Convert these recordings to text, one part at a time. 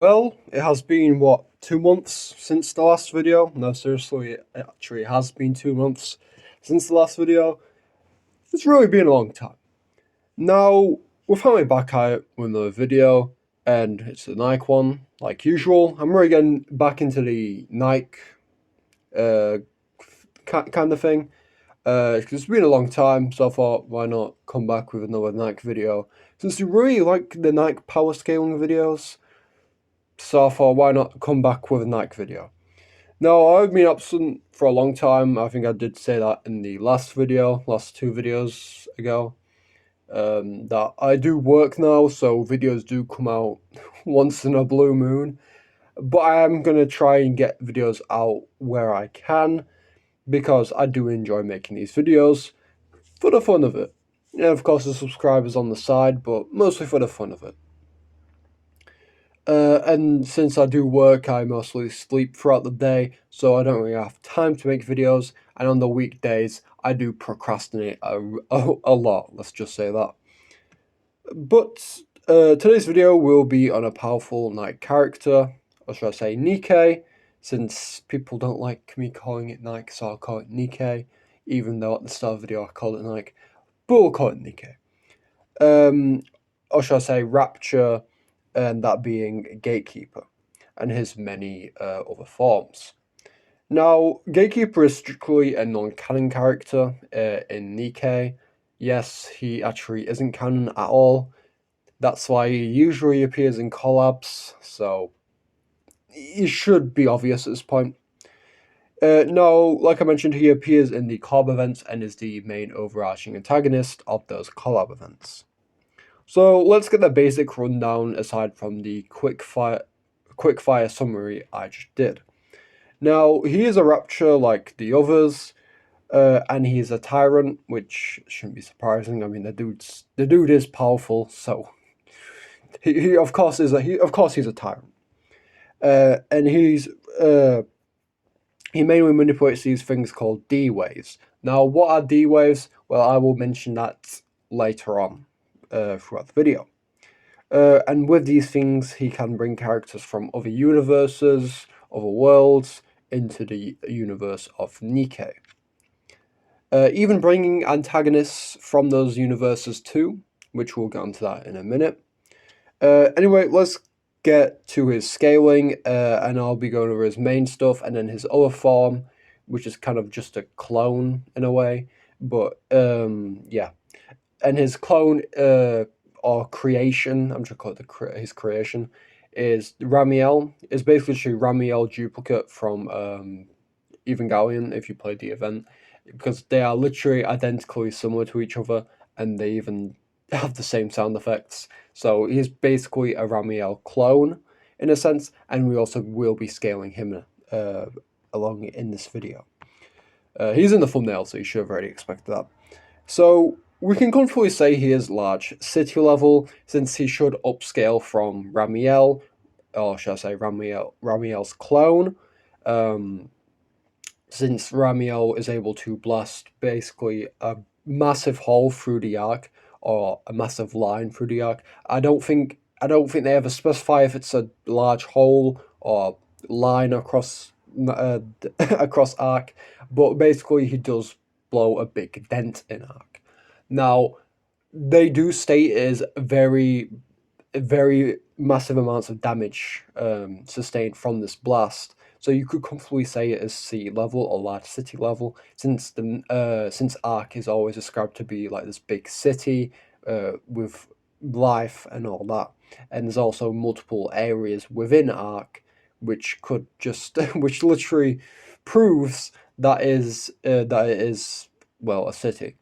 Well, it has been, what, 2 months since the last video? No, seriously, it actually has been 2 months since the last video. It's really been a long time. Now, we're finally back out with another video, and it's the Nike one, like usual. I'm really getting back into the Nike uh, kind of thing. Because it's been a long time, so I thought, why not come back with another Nike video? Since you really like the Nike power scaling videos, so I thought, why not come back with a Nike video? No, I've been absent for a long time. I think I did say that in the last video, last two videos ago. That I do work now, so videos do come out once in a blue moon. But I am gonna try and get videos out where I can because I do enjoy making these videos for the fun of it. And of course, the subscribers on the side, but mostly for the fun of it. And since I do work, I mostly sleep throughout the day, so I don't really have time to make videos. And on the weekdays, I do procrastinate a lot, let's just say that. But today's video will be on a powerful Nike character, or should I say Nikke, since people don't like me calling it Nike, so I'll call it Nikke, even though at the start of the video I called it Nike, but we'll call it Nikke. Or should I say Rapture, and that being Gatekeeper, and his many other forms. Now, Gatekeeper is strictly a non-canon character in Nikke. Yes, he actually isn't canon at all. That's why he usually appears in collabs, so it should be obvious at this point. No, like I mentioned, he appears in the collab events and is the main overarching antagonist of those collab events. So let's get the basic rundown aside from the quick fire summary I just did. Now, he is a Rapture like the others, and he is a tyrant, which shouldn't be surprising. I mean, the dude is powerful, so he of course he's a tyrant, and he mainly manipulates these things called D waves. Now, what are D waves? Well, I will mention that later on throughout the video. And with these things, he can bring characters from other universes, other worlds, into the universe of Nikke. Even bringing antagonists from those universes too, which we'll get onto that in a minute. Anyway, let's get to his scaling, and I'll be going over his main stuff, and then his other form, which is kind of just a clone in a way. But yeah, and his clone or creation, I'm just call it his creation, is Raml. Is basically Raml duplicate from Evangelion if you played the event, because they are literally identically similar to each other, and they even have the same sound effects. So he's basically a Raml clone in a sense, and we also will be scaling him along in this video. He's in the thumbnail, so you should have already expected that. So we can comfortably say he is large city level, since he should upscale from Raml, or should I say Raml's clone, since Raml is able to blast basically a massive hole through the arc, or a massive line through the arc. I don't think they ever specify if it's a large hole or line across across arc, but basically he does blow a big dent in arc. Now, they do state it is very massive amounts of damage sustained from this blast. So you could comfortably say it is sea level or large city level, since since Ark is always described to be like this big city with life and all that, and there's also multiple areas within Ark which could just which literally proves that it is, well, a city.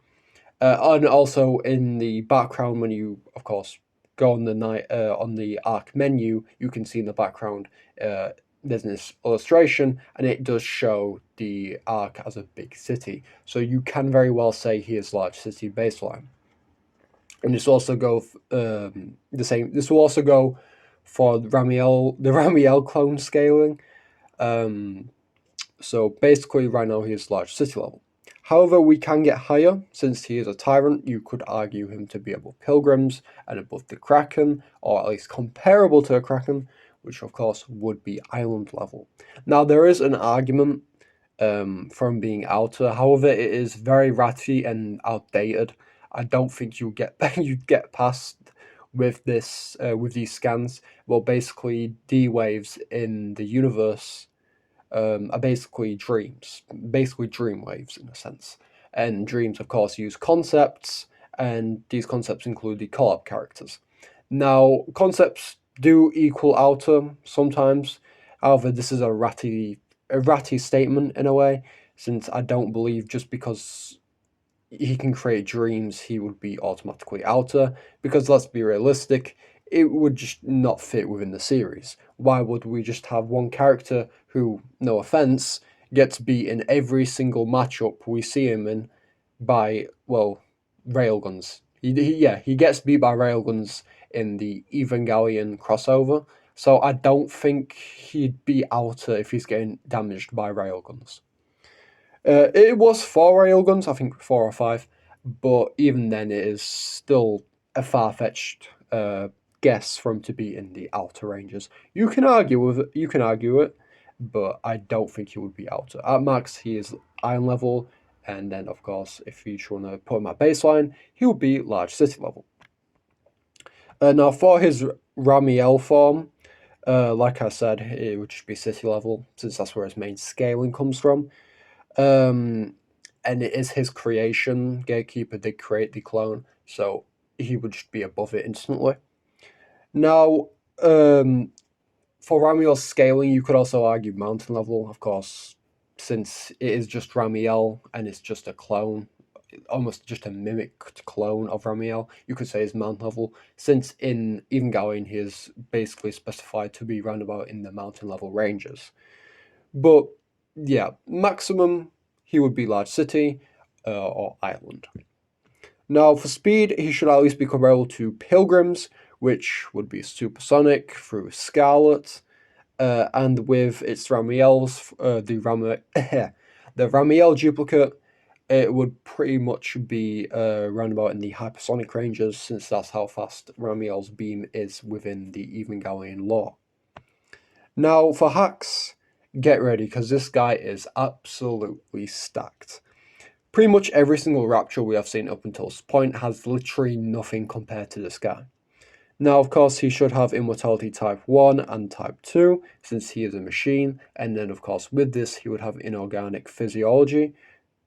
And also in the background, when you of course go on the Arc menu, you can see in the background there's this illustration, and it does show the Arc as a big city. So you can very well say he is large city baseline. And this will also go the same. This will also go for the Raml clone scaling. So basically, right now he is large city level. However, we can get higher, since he is a tyrant. You could argue him to be above Pilgrims and above the Kraken, or at least comparable to the Kraken, which of course would be island level. Now there is an argument from being outer, however it is very ratty and outdated. I don't think you get past with this with these scans. Well, basically D waves in the universe are basically dreams, basically dream waves in a sense. And dreams, of course, use concepts, and these concepts include the collab characters. Now, concepts do equal outer sometimes. However, this is a ratty statement in a way, since I don't believe just because he can create dreams, he would be automatically outer. Because let's be realistic, it would just not fit within the series. Why would we just have one character who, no offense, gets beat in every single matchup we see him in by, well, railguns? He gets beat by railguns in the Evangelion crossover. So I don't think he'd be outer if he's getting damaged by railguns. It was 4 railguns, I think 4 or 5, but even then, it is still a far-fetched guess for him to be in the outer ranges. You can argue it, but I don't think he would be outer. At max, he is iron level, and then of course, if you want to put him at baseline, he would be large city level. Now for his Raml form, like I said, it would just be city level since that's where his main scaling comes from. And it is his creation. Gatekeeper did create the clone, so he would just be above it instantly. Now, for Raml's scaling, you could also argue mountain level, of course, since it is just Raml and it's just a clone, almost just a mimicked clone of Raml. You could say it's mountain level, since in Evangelion he is basically specified to be roundabout in the mountain level ranges. But yeah, maximum he would be large city or island. Now for speed, he should at least be comparable to Pilgrims, which would be supersonic through Scarlet, and with its Raml's the Raml duplicate, it would pretty much be roundabout in the hypersonic ranges, since that's how fast Raml's beam is within the Evangelion lore. Now for hacks, get ready, because this guy is absolutely stacked. Pretty much every single Rapture we have seen up until this point has literally nothing compared to this guy. Now, of course, he should have Immortality Type 1 and Type 2, since he is a machine, and then, of course, with this, he would have Inorganic Physiology,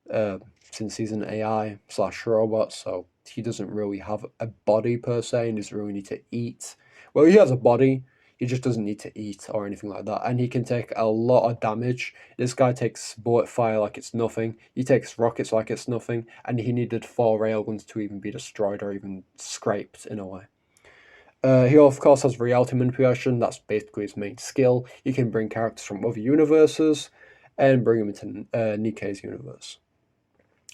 since he's an AI/robot, so he doesn't really have a body per se, and doesn't really need to eat. Well, he has a body, he just doesn't need to eat or anything like that, and he can take a lot of damage. This guy takes bullet fire like it's nothing, he takes rockets like it's nothing, and he needed 4 railguns to even be destroyed or even scraped in a way. He of course has reality manipulation, that's basically his main skill. He can bring characters from other universes and bring them into Nikke's universe,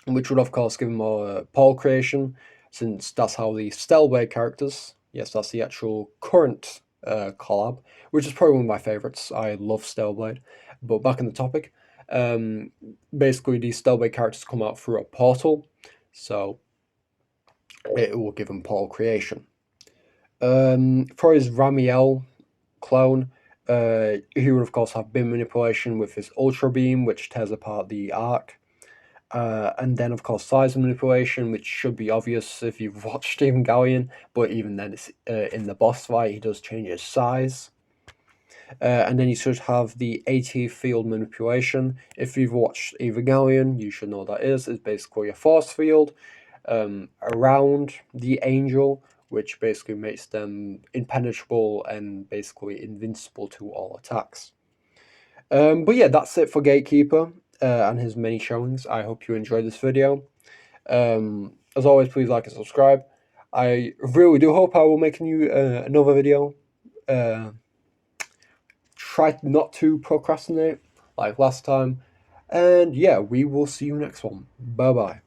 which would of course give him more pole creation, since that's how the Stellblade characters, yes, that's the actual current collab, which is probably one of my favorites. I love Stellblade. But back in the topic, basically these Stellblade characters come out through a portal, so it will give him pole creation. For his Raml clone, he would of course have beam manipulation with his Ultra Beam, which tears apart the arc. And then, of course, size manipulation, which should be obvious if you've watched Evangelion, but even then, it's in the boss fight, he does change his size. And then you should have the AT field manipulation. If you've watched Evangelion, you should know what that is. It's basically a force field around the angel, which basically makes them impenetrable and basically invincible to all attacks. But yeah, that's it for Gatekeeper and his many showings. I hope you enjoyed this video. As always, please like and subscribe. I really do hope I will make you another video. Try not to procrastinate like last time. And yeah, we will see you next one. Bye bye.